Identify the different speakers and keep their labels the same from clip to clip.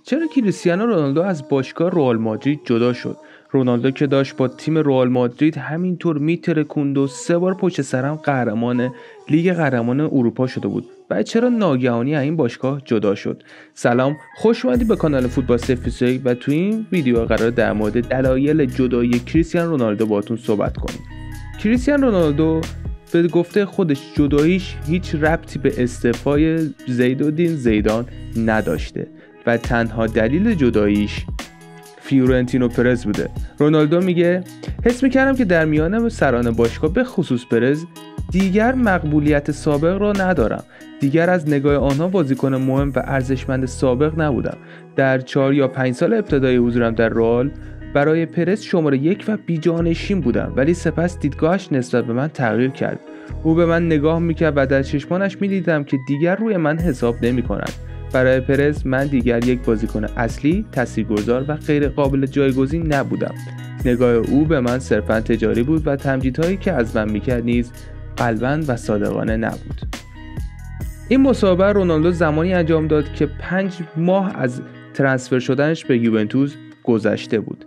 Speaker 1: چرا کریستیانو رونالدو از باشگاه رئال مادرید جدا شد؟ رونالدو که داشت با تیم رئال مادرید همینطور میترکوند و 3 بار پشت سرم قهرمان لیگ قهرمانان اروپا شده بود. بعد چرا ناگهانی از این باشگاه جدا شد؟ سلام، خوش اومدی به کانال فوتبال 3x3 و تو این ویدیو قرار در مورد دلایل جدایی کریستیانو رونالدو باهاتون صحبت کنیم. کریستیانو رونالدو به گفته خودش جداییش هیچ ربطی به استعفای زیدودین زیدان نداشته و تنها دلیل جداییش فیورنتینو پرز بوده. رونالدو میگه حس میکردم که در میان سران باشگاه به خصوص پرز دیگر مقبولیت سابق را ندارم. دیگر از نگاه آنها بازیکن مهم و ارزشمند سابق نبودم. در 4 یا 5 سال ابتدای حضورم در رئال برای پرز شماره 1 و بیجانشین بودم، ولی سپس دیدگاهش نسبت به من تغییر کرد. او به من نگاه میکرد و در چشمانش میدیدم که دیگر روی من حساب نمی‌کند. برای پرز من دیگر یک بازیکن اصلی، تاثیرگذار و غیر قابل جایگزین نبودم. نگاه او به من صرفاً تجاری بود و تمجیدهایی که از من میکرد نیز قلباً و صادقانه نبود. این مسابقه رونالدو زمانی انجام داد که 5 ماه از ترانسفر شدنش به یوونتوس گذشته بود.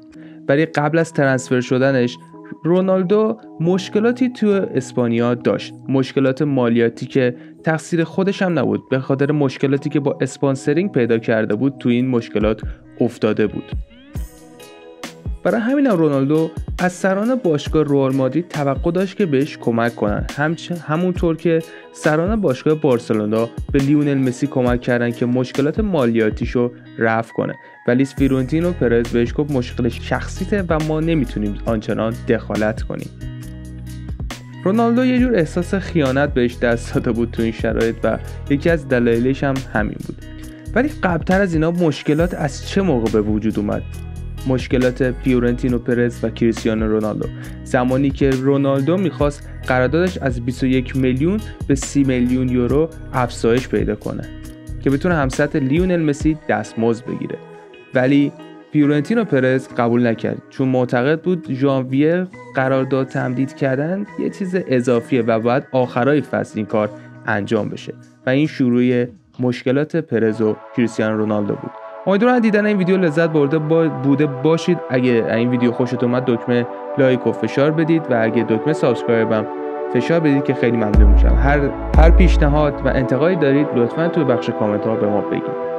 Speaker 1: ولی قبل از ترانسفر شدنش رونالدو مشکلاتی تو اسپانیا داشت، مشکلات مالیاتی که تقصیر خودش هم نبود، به خاطر مشکلاتی که با اسپانسرینگ پیدا کرده بود تو این مشکلات افتاده بود. برای همین رونالدو از سران باشگاه رئال مادرید توقع داشت که بهش کمک کنن، همونطور که سران باشگاه بارسلونا به لیونل مسی کمک کردن که مشکلات مالیاتیشو رفع کنه. ولی فیورنتینو پرز بهش گفت مشکل شخصیته و ما نمیتونیم آنچنان دخالت کنیم. رونالدو یه جور احساس خیانت بهش دست داده بود تو این شرایط و یکی از دلایلش هم همین بود. ولی قبلتر از اینا مشکلات از چه موقع به وجود اومد؟ مشکلات فیورنتینو پرز و کریستیانو رونالدو زمانی که رونالدو میخواست قراردادش از 21 میلیون به 30 میلیون یورو افزایش پیدا کنه که بتونه همسط لیونل مسی دستمزد بگیره، ولی فیورنتینو پرز قبول نکرد چون معتقد بود ژانویه قرارداد تمدید کردن یه چیز اضافیه و باید آخرای فصل این کار انجام بشه و این شروع مشکلات پرز و کریستیانو رونالدو بود. امیدوارم دیدن این ویدیو لذت برده بوده باشید. اگه این ویدیو خوشتون اومد دکمه لایک و فشار بدید و اگه دکمه سابسکرایبم فشار بدید که خیلی ممنون میشم. هر پیشنهاد و انتقادی دارید لطفاً توی بخش کامنت ها به ما بگید.